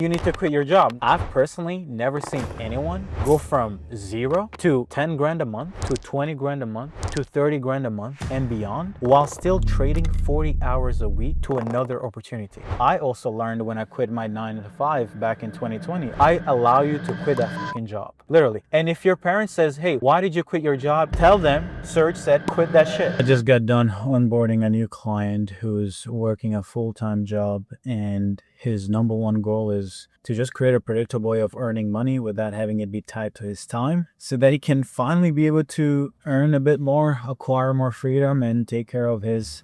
you need to quit your job. I've personally never seen anyone go from 0 to 10 grand a month to 20 grand a month to 30 grand a month and beyond while still trading 40 hours a week to another opportunity. I also learned when I quit my 9 to 5 back in 2020, I allow you to quit that fucking job, literally. And if your parent says, hey, why did you quit your job? Tell them Serge said, quit that shit. I just got done onboarding a new client who's working a full-time job, and his number one goal is to just create a predictable way of earning money without having it be tied to his time so that he can finally be able to earn a bit more, acquire more freedom, and take care of his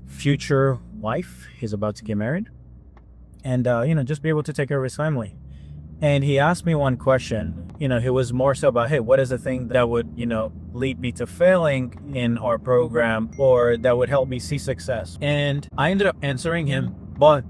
future wife. He's about to get married. And, just be able to take care of his family. And he asked me one question. It was more so about, hey, what is the thing that would, lead me to failing in our program or that would help me see success? And I ended up answering him, but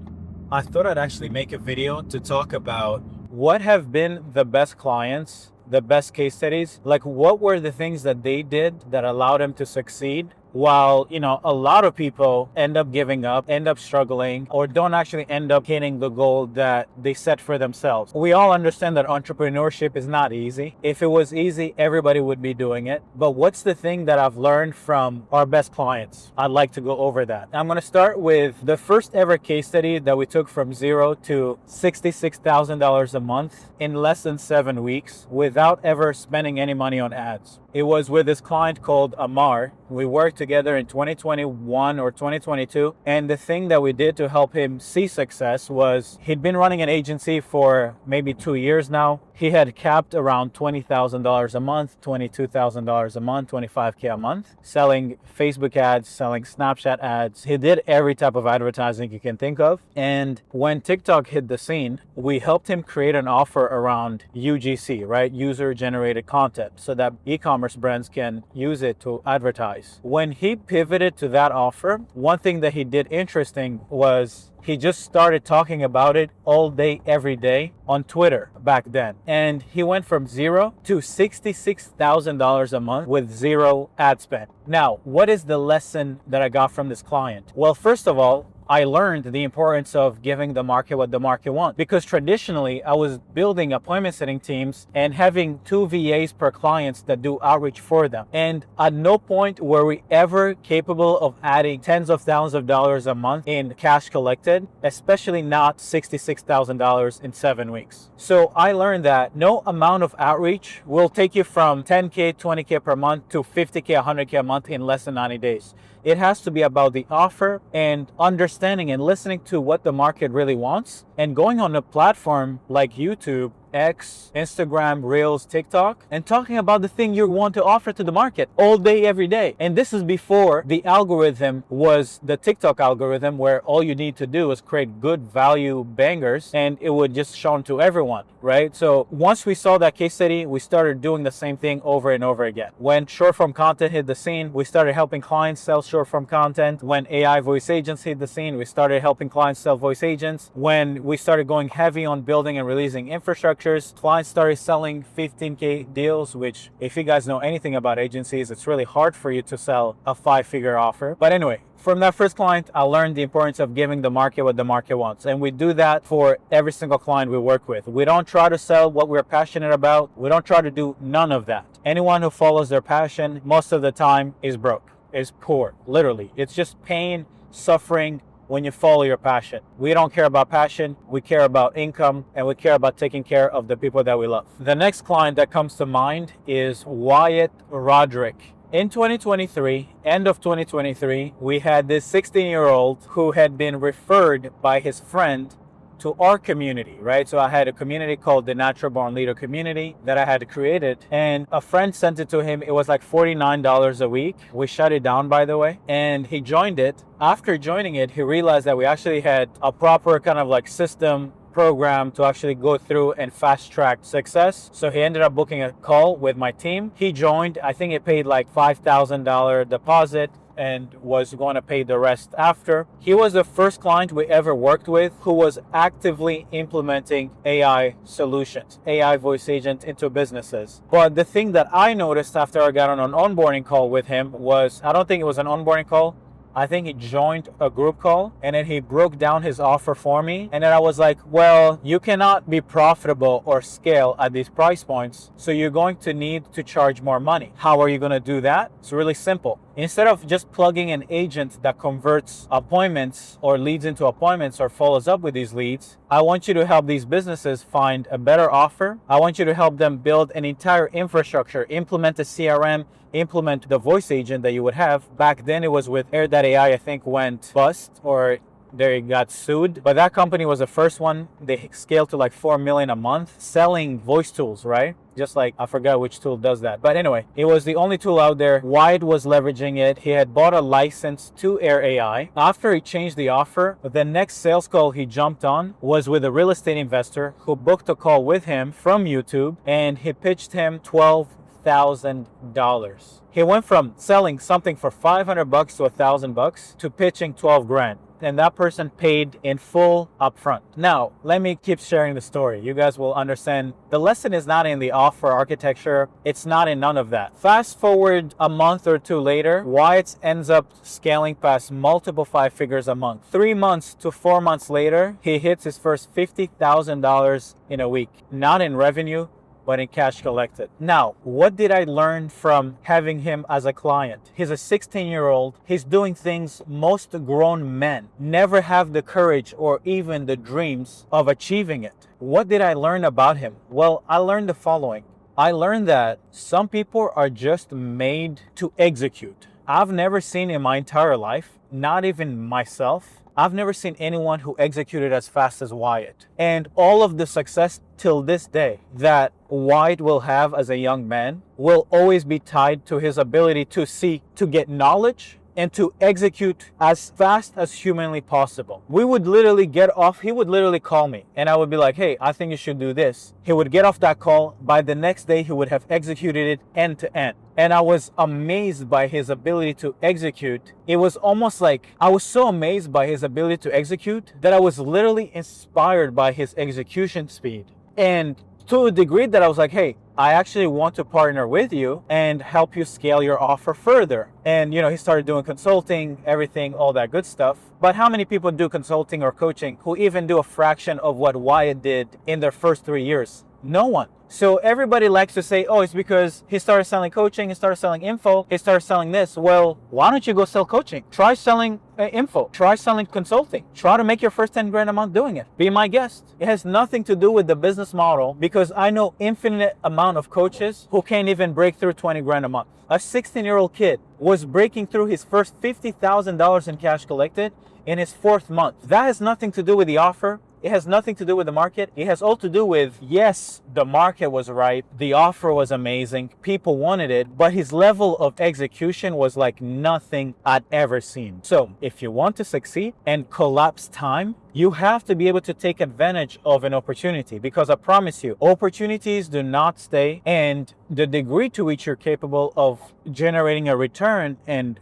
I thought I'd actually make a video to talk about what have been the best clients, the best case studies, like what were the things that they did that allowed them to succeed while, a lot of people end up giving up, end up struggling, or don't actually end up hitting the goal that they set for themselves. We all understand that entrepreneurship is not easy. If it was easy, everybody would be doing it. But what's the thing that I've learned from our best clients? I'd like to go over that. I'm going to start with the first ever case study that we took from 0 to $66,000 a month in less than 7 weeks without ever spending any money on ads. It was with this client called Amar. We worked together in 2021 or 2022. And the thing that we did to help him see success was he'd been running an agency for maybe 2 years now. He had capped around $20,000 a month, $22,000 a month, $25K a month, selling Facebook ads, selling Snapchat ads. He did every type of advertising you can think of. And when TikTok hit the scene, we helped him create an offer around UGC, right? User generated content, so that e-commerce brands can use it to advertise. When he pivoted to that offer, one thing that he did interesting was he just started talking about it all day, every day on Twitter back then. And he went from 0 to $66,000 a month with 0 ad spend. Now, what is the lesson that I got from this client? Well, first of all, I learned the importance of giving the market what the market wants, because traditionally I was building appointment setting teams and having 2 VAs per clients that do outreach for them. And at no point were we ever capable of adding tens of thousands of dollars a month in cash collected, especially not $66,000 in 7 weeks. So I learned that no amount of outreach will take you from 10K, 20K per month to 50K, 100K a month in less than 90 days. It has to be about the offer and understanding and listening to what the market really wants, and going on a platform like YouTube, X, Instagram, Reels, TikTok, and talking about the thing you want to offer to the market all day, every day. And this is before the algorithm was the TikTok algorithm, where all you need to do is create good value bangers and it would just shown to everyone, right? So once we saw that case study, we started doing the same thing over and over again. When short form content hit the scene, we started helping clients sell short form content. When AI voice agents hit the scene, we started helping clients sell voice agents. When we started going heavy on building and releasing infrastructure, clients started selling 15K deals, which if you guys know anything about agencies, it's really hard for you to sell a 5-figure offer. But anyway, from that first client, I learned the importance of giving the market what the market wants. And we do that for every single client we work with. We don't try to sell what we're passionate about. We don't try to do none of that. Anyone who follows their passion most of the time is broke, is poor, literally. It's just pain, suffering, when you follow your passion. We don't care about passion, we care about income, and we care about taking care of the people that we love. The next client that comes to mind is Wyatt Roderick. In 2023, end of 2023, we had this 16-year-old who had been referred by his friend to our community, right? So I had a community called the Natural Born Leader Community that I had created, and a friend sent it to him. It was like $49 a week. We shut it down, by the way, and he joined it. After joining it, he realized that we actually had a proper kind of like system program to actually go through and fast track success. So he ended up booking a call with my team. He joined. I think he paid like $5,000 deposit and was going to pay the rest after. He was the first client we ever worked with who was actively implementing AI solutions, AI voice agent into businesses. But the thing that I noticed after I got on an onboarding call with him was, I don't think it was an onboarding call, I think he joined a group call and then he broke down his offer for me. And then I was like, well, you cannot be profitable or scale at these price points. So you're going to need to charge more money. How are you going to do that? It's really simple. Instead of just plugging an agent that converts appointments or leads into appointments or follows up with these leads, I want you to help these businesses find a better offer. I want you to help them build an entire infrastructure, implement a CRM, implement the voice agent that you would have. Back then it was with Air.ai, I think went bust or they got sued. But that company was the first one. They scaled to like 4 million a month selling voice tools, right? Just like, I forgot which tool does that. But anyway, it was the only tool out there. Wyatt was leveraging it. He had bought a license to Air.ai. After he changed the offer, the next sales call he jumped on was with a real estate investor who booked a call with him from YouTube, and he pitched him $12,000. He went from selling something for $500 to $1,000 to pitching 12 grand. And that person paid in full upfront. Now, let me keep sharing the story. You guys will understand. The lesson is not in the offer architecture. It's not in none of that. Fast forward a month or two later, Wyatt ends up scaling past multiple 5 figures a month. 3 months to 4 months later, he hits his first $50,000 in a week. Not in revenue, but in cash collected. Now, what did I learn from having him as a client? He's a 16-year-old. He's doing things most grown men never have the courage or even the dreams of achieving it. What did I learn about him? Well, I learned the following. I learned that some people are just made to execute. I've never seen in my entire life, not even myself, I've never seen anyone who executed as fast as Wyatt. And all of the success till this day that Wyatt will have as a young man will always be tied to his ability to get knowledge and to execute as fast as humanly possible. We would literally get off, he would literally call me and I would be like, hey, I think you should do this. He would get off that call. By the next day, he would have executed it end to end. And I was amazed by his ability to execute. It was almost like I was so amazed by his ability to execute that I was literally inspired by his execution speed. And to a degree that I was like, hey, I actually want to partner with you and help you scale your offer further. And, he started doing consulting, everything, all that good stuff. But how many people do consulting or coaching who even do a fraction of what Wyatt did in their first 3 years? No one. So everybody likes to say, oh, it's because he started selling coaching, he started selling info, he started selling this. Well, why don't you go sell coaching? Try selling info. Try selling consulting. Try to make your first 10 grand a month doing it. Be my guest. It has nothing to do with the business model because I know infinite amount of coaches who can't even break through 20 grand a month. A 16-year-old kid was breaking through his first $50,000 in cash collected in his 4th month. That has nothing to do with the offer. It has nothing to do with the market. It has all to do with, yes, the market was right. The offer was amazing. People wanted it, but his level of execution was like nothing I'd ever seen. So if you want to succeed and collapse time, you have to be able to take advantage of an opportunity because I promise you, opportunities do not stay, and the degree to which you're capable of generating a return and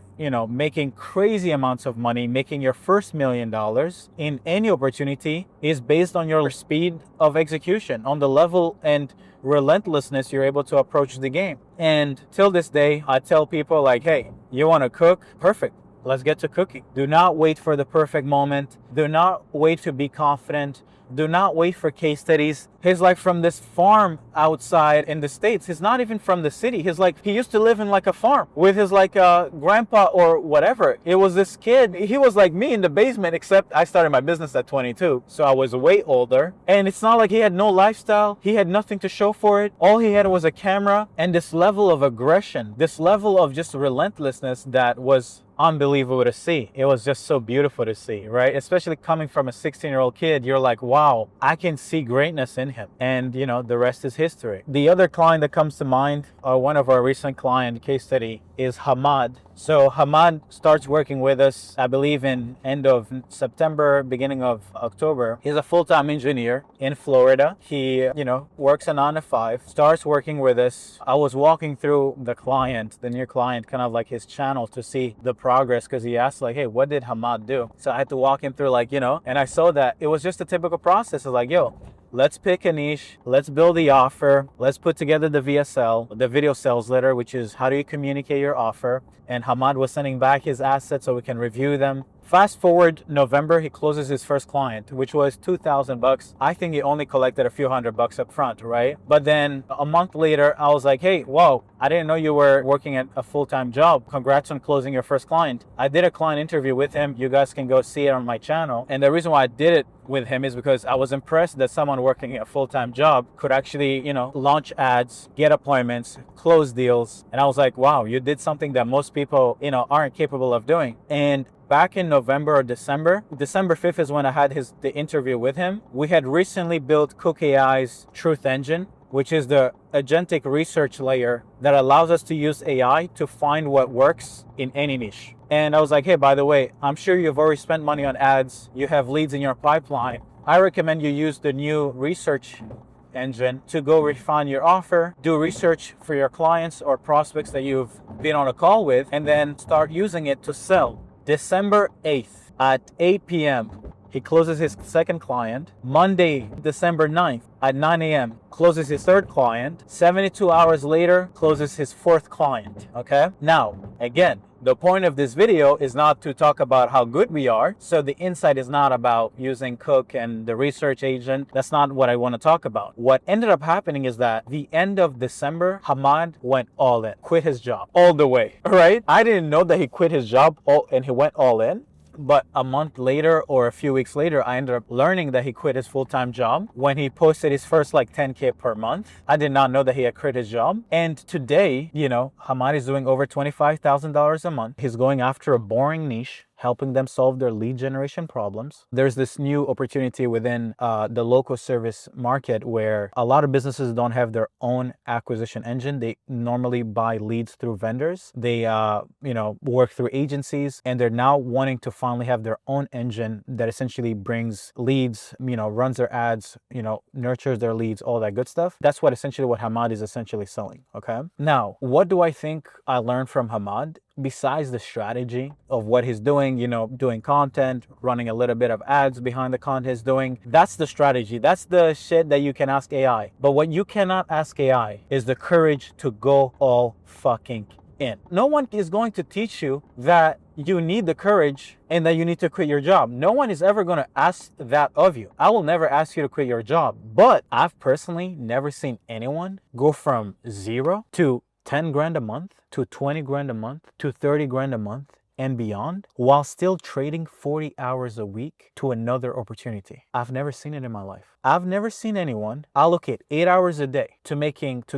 making crazy amounts of money, making your first $1 million in any opportunity is based on your speed of execution, on the level and relentlessness you're able to approach the game. And till this day, I tell people like, hey, you want to cook? Perfect. Let's get to cooking. Do not wait for the perfect moment. Do not wait to be confident. Do not wait for case studies. He's like from this farm outside in the States. He's not even from the city. He used to live in like a farm with his grandpa or whatever. It was this kid. He was like me in the basement, except I started my business at 22. So I was way older. And it's not like he had no lifestyle. He had nothing to show for it. All he had was a camera and this level of aggression, this level of just relentlessness that was unbelievable to see. It was just so beautiful to see, right? Especially coming from a 16-year-old kid, you're like, wow, I can see greatness in him. And, the rest is history. The other client that comes to mind, one of our recent client case study, is Hamad. So Hamad starts working with us, I believe in end of September, beginning of October. He's a full-time engineer in Florida. He, works a 9 to 5, starts working with us. I was walking through the new client, kind of like his channel to see the progress because he asked like, hey, what did Hamad do? So I had to walk him through and I saw that it was just a typical process of like, yo, let's pick a niche, let's build the offer, let's put together the VSL, the video sales letter, which is how do you communicate your offer. And Hamad was sending back his assets so we can review them. Fast forward November, he closes his first client, which was $2,000. I think he only collected a few $100 up front, right? But then a month later, I was like, hey, whoa, I didn't know you were working at a full-time job. Congrats on closing your first client. I did a client interview with him. You guys can go see it on my channel. And the reason why I did it with him is because I was impressed that someone working a full-time job could actually, launch ads, get appointments, close deals. And I was like, wow, you did something that most people, aren't capable of doing. And back in November or December 5th is when I had the interview with him. We had recently built Cook AI's Truth Engine, which is the agentic research layer that allows us to use AI to find what works in any niche. And I was like, hey, by the way, I'm sure you've already spent money on ads. You have leads in your pipeline. I recommend you use the new research engine to go refine your offer, do research for your clients or prospects that you've been on a call with, and then start using it to sell. December 8th at 8 p.m. he closes his second client. Monday, December 9th at 9 a.m. closes his third client. 72 hours later, closes his fourth client, okay? Now, again, the point of this video is not to talk about how good we are. So the insight is not about using Cook and the research agent. That's not what I want to talk about. What ended up happening is that the end of December, Hamad went all in, quit his job all the way, right? I didn't know that he quit his job and he went all in. But a month later or a few weeks later, I ended up learning that he quit his full-time job when he posted his first like 10K per month. I did not know that he had quit his job. And today, Hamad is doing over $25,000 a month. He's going after a boring niche, helping them solve their lead generation problems. There's this new opportunity within the local service market where a lot of businesses don't have their own acquisition engine. They normally buy leads through vendors. They, work through agencies, and they're now wanting to finally have their own engine that essentially brings leads, runs their ads, nurtures their leads, all that good stuff. That's what Hamad is essentially selling, okay? Now, what do I think I learned from Hamad? Besides the strategy of what he's doing, doing content, running a little bit of ads behind the content he's doing, that's the strategy. That's the shit that you can ask AI. But what you cannot ask AI is the courage to go all fucking in. No one is going to teach you that you need the courage and that you need to quit your job. No one is ever going to ask that of you. I will never ask you to quit your job. But I've personally never seen anyone go from zero to 10 grand a month to 20 grand a month to 30 grand a month and beyond while still trading 40 hours a week to another opportunity. I've never seen it in my life. I've never seen anyone allocate 8 hours a day to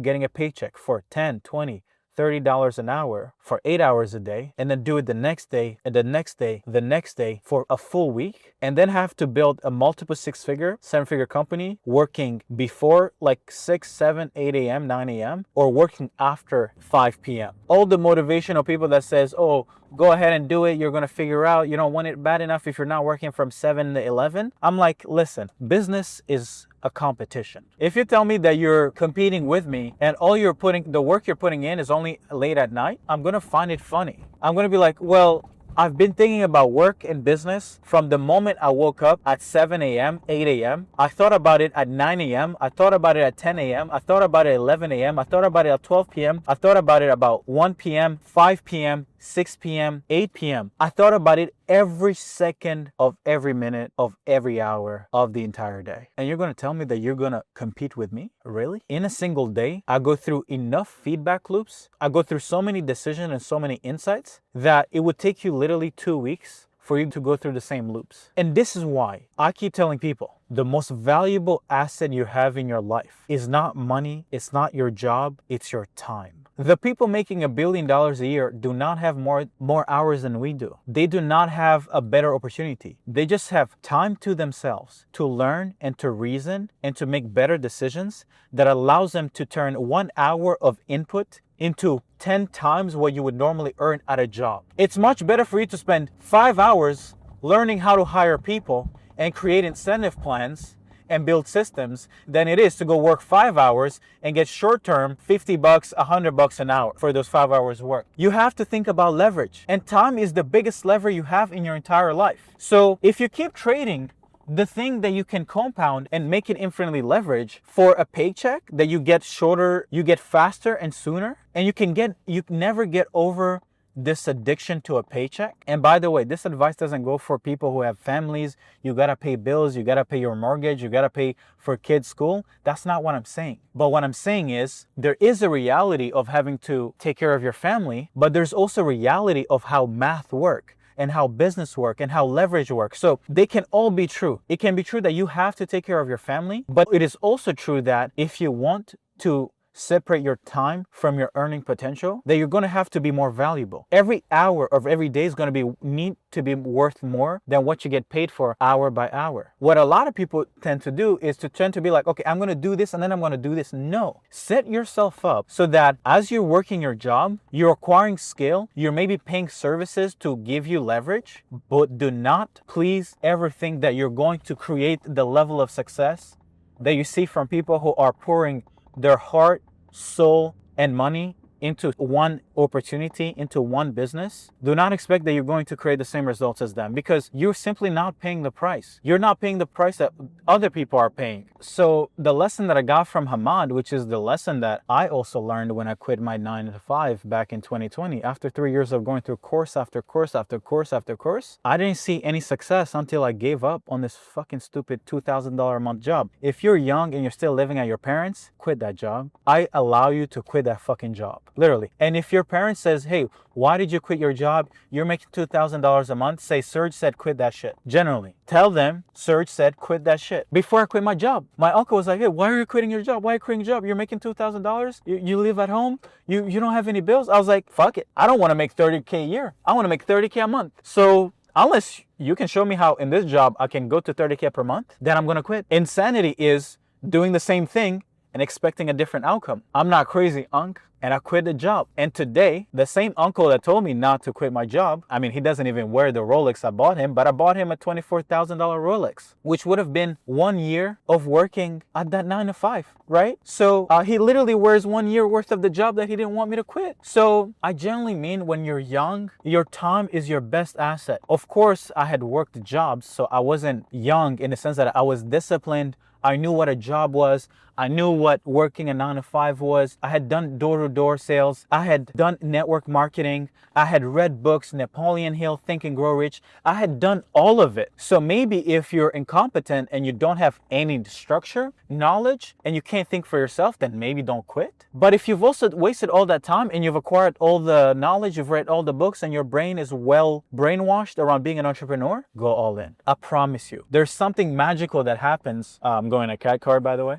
getting a paycheck for 10, 20, $30 an hour for 8 hours a day, and then do it the next day and the next day, the next day for a full week, and then have to build a multiple seven-figure company working before like 6, 7, 8 a.m., 9 a.m., or working after 5 p.m. All the motivational people that says, oh, go ahead and do it, you're going to figure out, you don't want it bad enough if you're not working from 7 to 11. I'm like, listen, business is a competition. If you tell me that you're competing with me and the work you're putting in is only late at night, I'm going to find it funny. I'm going to be like, well, I've been thinking about work and business from the moment I woke up at 7 a.m., 8 a.m. I thought about it at 9 a.m. I thought about it at 10 a.m. I thought about it at 11 a.m. I thought about it at 12 p.m. I thought about it about 1 p.m., 5 p.m., 6 p.m., 8 p.m. I thought about it every second of every minute of every hour of the entire day. And you're going to tell me that you're going to compete with me? Really? In a single day, I go through enough feedback loops. I go through so many decisions and so many insights that it would take you literally 2 weeks for you to go through the same loops. And this is why I keep telling people the most valuable asset you have in your life is not money, it's not your job, it's your time. The people making $1 billion a year do not have more hours than we do. They do not have a better opportunity. They just have time to themselves to learn and to reason and to make better decisions that allows them to turn 1 hour of input into 10 times what you would normally earn at a job. It's much better for you to spend 5 hours learning how to hire people and create incentive plans and build systems than it is to go work 5 hours and get short-term $50, $100 an hour for those 5 hours work. You have to think about leverage, and time is the biggest lever you have in your entire life. So if you keep trading the thing that you can compound and make it infinitely leverage for a paycheck that you get shorter, you get faster and sooner, and you never get over this addiction to a paycheck. And by the way, this advice doesn't go for people who have families. You gotta pay bills, you gotta pay your mortgage, you gotta pay for kids' school. That's not what I'm saying. But what I'm saying is there is a reality of having to take care of your family, but there's also reality of how math work and how business work and how leverage works. So they can all be true. It can be true that you have to take care of your family, but it is also true that if you want to separate your time from your earning potential, that you're going to have to be more valuable. Every hour of every day is going to need to be worth more than what you get paid for hour by hour. What a lot of people tend to do is to tend to be like, okay, I'm going to do this and then I'm going to do this. No, set yourself up so that as you're working your job, you're acquiring skill, you're maybe paying services to give you leverage, but do not please ever think that you're going to create the level of success that you see from people who are pouring their heart, soul, and money into one opportunity, into one business. Do not expect that you're going to create the same results as them, because you're simply not paying the price. You're not paying the price that other people are paying. So the lesson that I got from Hamad, which is the lesson that I also learned when I quit my 9-to-5 back in 2020, after 3 years of going through course after course after course after course, I didn't see any success until I gave up on this fucking stupid $2,000 a month job. If you're young and you're still living at your parents, quit that job. I allow you to quit that fucking job. Literally. And if your parent says, hey, why did you quit your job? You're making $2,000 a month. Say, Serge said quit that shit. Generally. Tell them, Serge said quit that shit. Before I quit my job, my uncle was like, hey, why are you quitting your job? Why are you quitting your job? You're making $2,000? You live at home? You don't have any bills? I was like, fuck it. I don't want to make $30K a year. I want to make $30K a month. So unless you can show me how in this job I can go to $30K per month, then I'm going to quit. Insanity is doing the same thing and expecting a different outcome. I'm not crazy, Unc. And I quit the job. And today, the same uncle that told me not to quit my job, I mean, he doesn't even wear the Rolex I bought him, but I bought him a $24,000 Rolex, which would have been 1 year of working at that 9-to-5, right? So he literally wears 1 year worth of the job that he didn't want me to quit. So I generally mean when you're young, your time is your best asset. Of course, I had worked jobs, so I wasn't young in the sense that I was disciplined. I knew what a job was. I knew what working a 9-to-5 was. I had done door-to-door sales. I had done network marketing. I had read books, Napoleon Hill, Think and Grow Rich. I had done all of it. So maybe if you're incompetent and you don't have any structure, knowledge, and you can't think for yourself, then maybe don't quit. But if you've also wasted all that time and you've acquired all the knowledge, you've read all the books, and your brain is well brainwashed around being an entrepreneur, go all in. I promise you. There's something magical that happens. I'm going to cat card, by the way.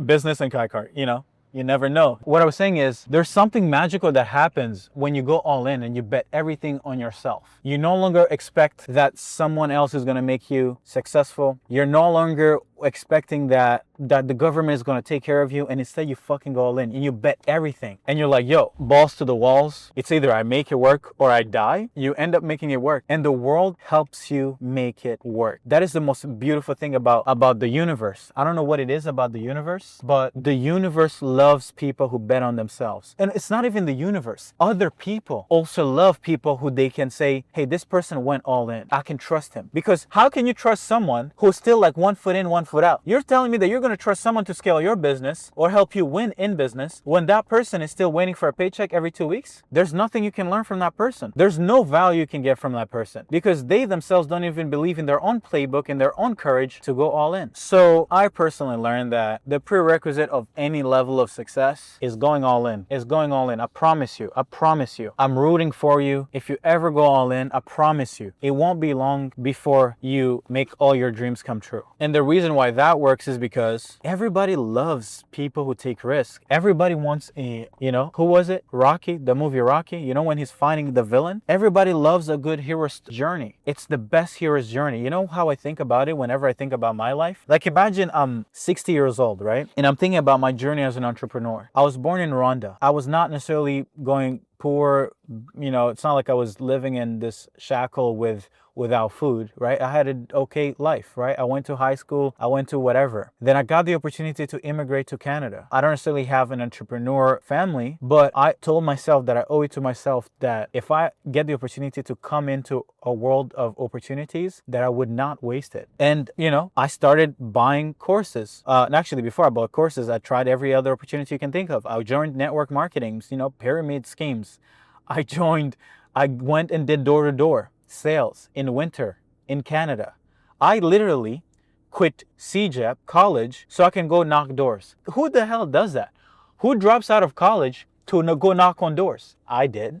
Business and cat card, you never know. What I was saying is there's something magical that happens when you go all in and you bet everything on yourself. You no longer expect that someone else is going to make you successful. You're no longer expecting that the government is going to take care of you, and instead you fucking go all in and you bet everything. And you're like, yo, balls to the walls. It's either I make it work or I die. You end up making it work, and the world helps you make it work. That is the most beautiful thing about the universe. I don't know what it is about the universe, but the universe loves people who bet on themselves. And it's not even the universe. Other people also love people who they can say, hey, this person went all in. I can trust him. Because how can you trust someone who's still like 1 foot in, 1 foot out? You're telling me that you're going to trust someone to scale your business or help you win in business when that person is still waiting for a paycheck every 2 weeks? There's nothing you can learn from that person. There's no value you can get from that person because they themselves don't even believe in their own playbook and their own courage to go all in. So I personally learned that the prerequisite of any level of success is going all in. Is going all in. I promise you. I promise you. I'm rooting for you. If you ever go all in, I promise you, it won't be long before you make all your dreams come true. And the reason why that works is because everybody loves people who take risks. Everybody wants who was it? Rocky, the movie Rocky, when he's finding the villain? Everybody loves a good hero's journey. It's the best hero's journey. You know how I think about it whenever I think about my life? Like imagine I'm 60 years old, right? And I'm thinking about my journey as an entrepreneur. I was born in Rwanda. I was not necessarily going poor, it's not like I was living in this shackle with without food, right? I had an okay life, right? I went to high school, I went to whatever. Then I got the opportunity to immigrate to Canada. I don't necessarily have an entrepreneur family, but I told myself that I owe it to myself that if I get the opportunity to come into a world of opportunities, that I would not waste it. And, I started buying courses. And actually, before I bought courses, I tried every other opportunity you can think of. I joined network marketing, pyramid schemes. I went and did door-to-door sales in winter in Canada. I literally quit CJEP college so I can go knock doors. Who the hell does that? Who drops out of college to go knock on doors? I did.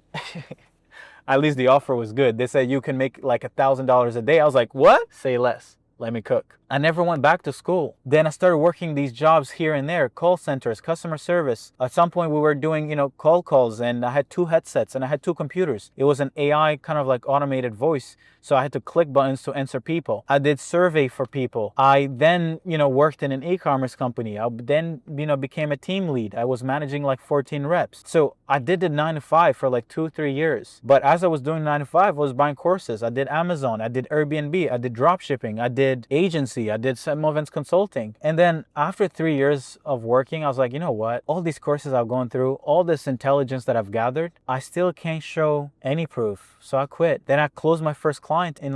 At least the offer was good. They said you can make like $1,000 a day. I was like, what? Say less. Let me cook. I never went back to school. Then I started working these jobs here and there, call centers, customer service. At some point we were doing, calls, and I had 2 headsets and I had 2 computers. It was an AI kind of like automated voice. So I had to click buttons to answer people. I did survey for people. I then, worked in an e-commerce company. I then, became a team lead. I was managing like 14 reps. So I did the 9 to 5 for like 2-3 years. But as I was doing 9 to 5, I was buying courses. I did Amazon. I did Airbnb. I did drop shipping. I did agency. I did some events consulting. And then after 3 years of working, I was like, you know what? All these courses I've gone through, all this intelligence that I've gathered, I still can't show any proof. So I quit. Then I closed my first client in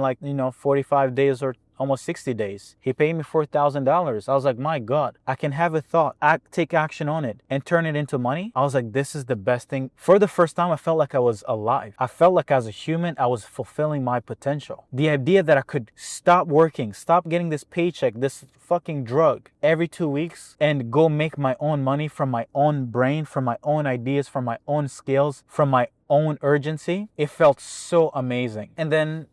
45 days or almost 60 days. He paid me $4,000. I was like, my God, I can have a thought, take action on it and turn it into money. I was like, this is the best thing. For the first time, I felt like I was alive. I felt like as a human, I was fulfilling my potential. The idea that I could stop working, stop getting this paycheck, this fucking drug every 2 weeks and go make my own money from my own brain, from my own ideas, from my own skills, from my own urgency. It felt so amazing. And then,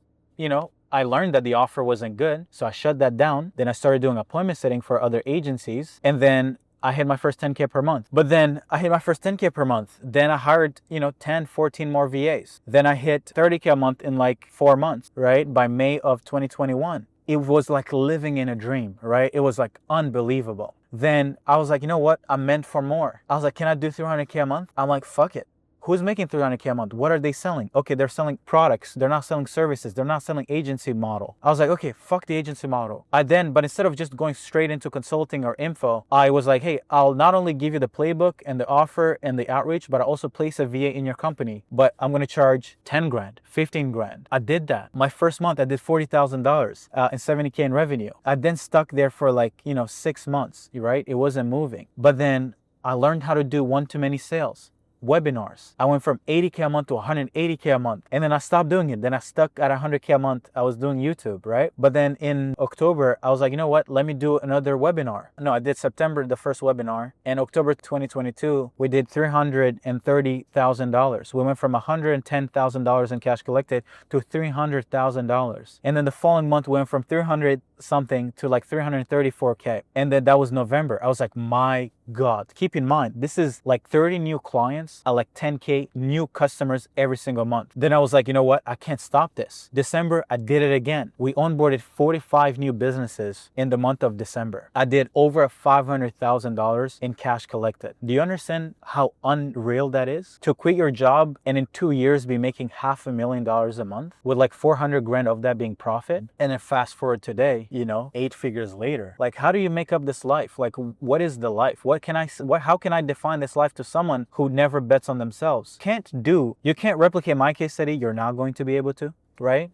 I learned that the offer wasn't good, so I shut that down. Then I started doing appointment setting for other agencies, and then I hit my first 10K per month. But then I hit my first 10K per month. Then I hired, 10, 14 more VAs. Then I hit 30K a month in like 4 months, right? By May of 2021. It was like living in a dream, right? It was like unbelievable. Then I was like, you know what? I'm meant for more. I was like, can I do 300K a month? I'm like, fuck it. Who's making 300K a month? What are they selling? Okay, they're selling products. They're not selling services. They're not selling agency model. I was like, okay, fuck the agency model. But instead of just going straight into consulting or info, I was like, hey, I'll not only give you the playbook and the offer and the outreach, but I'll also place a VA in your company. But I'm going to charge 10 grand, 15 grand. I did that. My first month, I did $40,000 and 70K in revenue. I then stuck there for 6 months, right? It wasn't moving. But then I learned how to do one-to-many sales. Webinars. I went from 80K a month to 180K a month. And then I stopped doing it. Then I stuck at 100K a month. I was doing YouTube, right? But then in October, I was like, you know what? Let me do another webinar. No, I did September, the first webinar. And October 2022, we did $330,000. We went from $110,000 in cash collected to $300,000. And then the following month, we went from 300 something to like 334K. And then that was November. I was like, my God. Keep in mind, this is like 30 new clients at like 10K new customers every single month. Then I was like, you know what? I can't stop this. December, I did it again. We onboarded 45 new businesses in the month of December. I did over $500,000 in cash collected. Do you understand how unreal that is? To quit your job and in 2 years be making $500,000 a month with like 400 grand of that being profit. And then fast forward today, 8 figures later. Like, how do you make up this life? Like, what is the life? How can I define this life to someone who never bets on themselves? You can't replicate my case study. You're not going to be able to, right?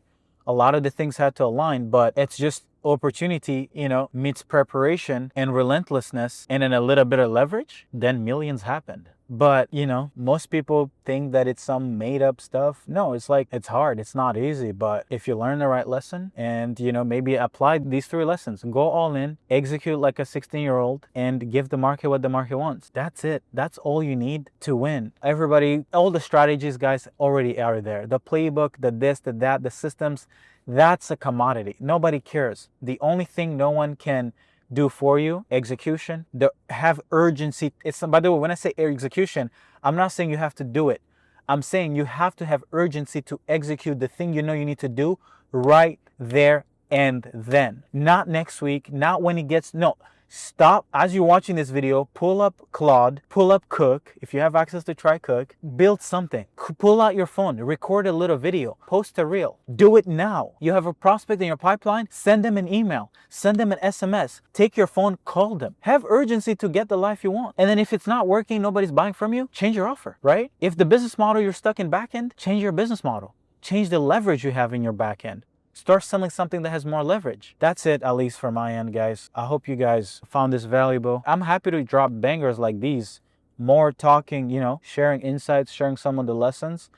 A lot of the things had to align, but it's just opportunity, meets preparation and relentlessness and then a little bit of leverage, then millions happened. But, most people think that it's some made up stuff. No, it's hard. It's not easy. But if you learn the right lesson and, maybe apply these 3 lessons, go all in, execute like a 16-year-old and give the market what the market wants. That's it. That's all you need to win. All the strategies, guys, already are there. The playbook, the this, the that, the systems, that's a commodity. Nobody cares. The only thing no one can do for you, execution, have urgency. By the way, when I say execution, I'm not saying you have to do it. I'm saying you have to have urgency to execute the thing you need to do right there and then. Not next week, not when it gets, no. Stop, as you're watching this video, pull up Claude, pull up Cook. If you have access to try Cook, build something. Pull out your phone, record a little video, post a reel. Do it now. You have a prospect in your pipeline, send them an email, send them an SMS, take your phone, call them. Have urgency to get the life you want. And then if it's not working, nobody's buying from you, change your offer, right? If the business model you're stuck in back end, change your business model. Change the leverage you have in your back end. Start selling something that has more leverage. That's it, at least for my end, guys. I hope you guys found this valuable. I'm happy to drop bangers like these. More talking, sharing insights, sharing some of the lessons.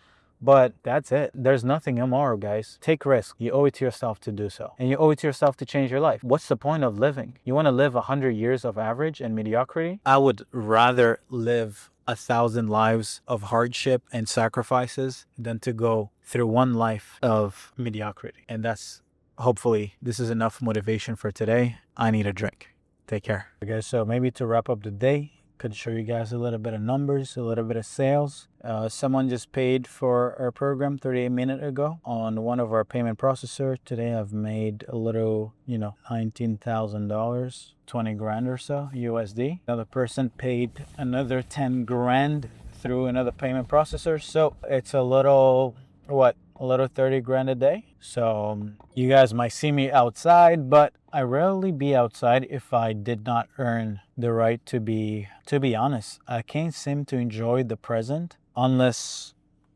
But that's it. There's nothing immoral, guys. Take risks. You owe it to yourself to do so. And you owe it to yourself to change your life. What's the point of living? You want to live 100 years of average and mediocrity? I would rather live 1,000 lives of hardship and sacrifices than to go through one life of mediocrity. And that's, hopefully, this is enough motivation for today. I need a drink. Take care. Okay, guys, so maybe to wrap up the day, could show you guys a little bit of numbers, a little bit of sales. Someone just paid for our program 38 minutes ago on one of our payment processor. Today I've made a little, $19,000, 20 grand or so USD. Another person paid another 10 grand through another payment processor. So it's a little, a little 30 grand a day. So you guys might see me outside, but I rarely be outside if I did not earn the right to be honest. I can't seem to enjoy the present unless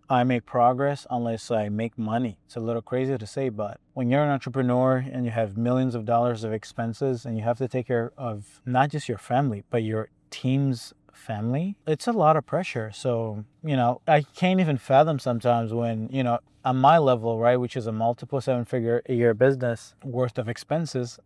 I make progress, unless I make money. It's a little crazy to say, but when you're an entrepreneur and you have millions of dollars of expenses and you have to take care of not just your family, but your team's family, it's a lot of pressure. So, I can't even fathom sometimes when, on my level, right, which is a multiple 7-figure a year business worth of expenses,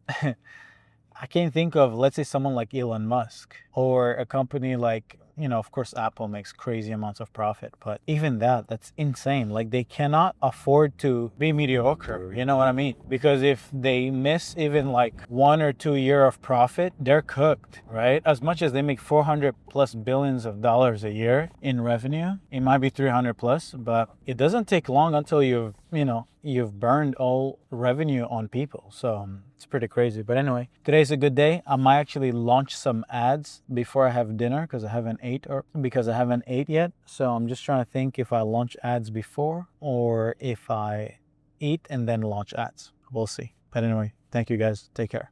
I can't think of, let's say, someone like Elon Musk or a company like, of course, Apple makes crazy amounts of profit, but even that's insane. Like, they cannot afford to be mediocre. You know what I mean? Because if they miss even like 1 or 2 years of profit, they're cooked, right? As much as they make 400 plus billions of dollars a year in revenue, it might be 300 plus, but it doesn't take long until you've burned all revenue on people. So it's pretty crazy. But anyway, today's a good day. I might actually launch some ads before I have dinner because I haven't ate yet. So I'm just trying to think if I launch ads before or if I eat and then launch ads. We'll see. But anyway, thank you guys. Take care.